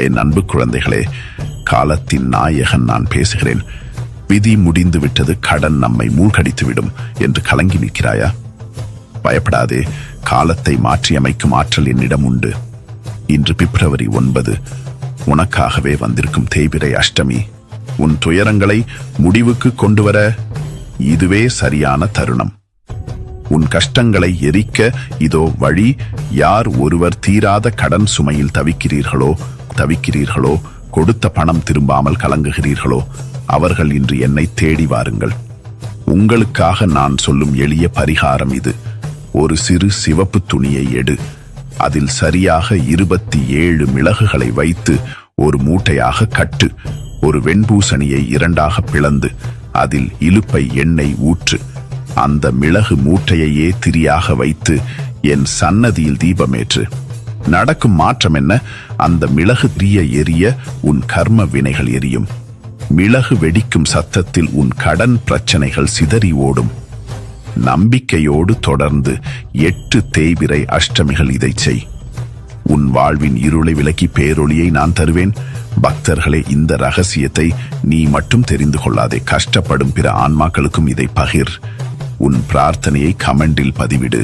என் அன்பு குழந்தைகளே, காலத்தின் நாயகன் நான் பேசுகிறேன். விதி முடிந்து விட்டது, கடன் நம்மை மூழ்கடித்துவிடும் என்று கலங்கி நிற்கிறாயா? பயப்படாதே, காலத்தை மாற்றியமைக்கும் ஆற்றல் என்னிடம் உண்டு. இன்று பிப்ரவரி 9, உனக்காகவே வந்திருக்கும் தேய்பிறை அஷ்டமி. உன் துயரங்களை முடிவுக்கு கொண்டுவர இதுவே சரியான தருணம். உன் கஷ்டங்களை எரிக்க இதோ வழி. யார் ஒருவர் தீராத கடன் சுமையில் தவிக்கிறீர்களோ, கொடுத்த பணம் திரும்பாமல் கலங்குகிறீர்களோ, அவர்கள் இன்று என்னை தேடி வாருங்கள். உங்களுக்காக நான் சொல்லும் எளிய பரிகாரம் இது. ஒரு சிறு சிவப்பு துணியை எடு. அதில் சரியாக 27 மிளகுகளை வைத்து ஒரு மூட்டையாக கட்டு. ஒரு வெண்பூசணியை 2ஆக பிளந்து அதில் இலுப்பை எண்ணெய் ஊற்று. அந்த மிளகு மூட்டையையே திரியாக வைத்து என் சன்னதியில் தீபமேற்று. நடக்கும் மாற்றம் என்ன? அந்த மிளகு திரிய எரிய உன் கர்ம வினைகள் எரியும். மிளகு வெடிக்கும் சத்தத்தில் உன் கடன் பிரச்சனைகள் சிதறி ஓடும். நம்பிக்கையோடு தொடர்ந்து 8 தேய்பிறை அஷ்டமிகள் இதை செய். உன் வாழ்வின் இருளை விலக்கி பேரொளியை நான் தருவேன். பக்தர்களே, இந்த ரகசியத்தை நீ மட்டும் தெரிந்து கொள்ளாதே, கஷ்டப்படும் பிற ஆன்மாக்களுக்கும் இதை பகிர். உன் பிரார்த்தனையை கமெண்டில் பதிவிடு.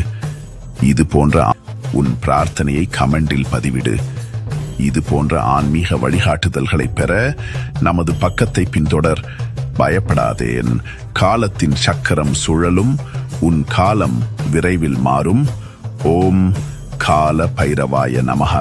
இது போன்ற ஆன்மீக வழிகாட்டுதல்களை பெற நமது பக்கத்தை பின்தொடர். பயப்படாதே, காலத்தின் சக்கரம் சுழலும். உன் காலம் விரைவில் மாறும். ஓம் கால பைரவாய நமஹ.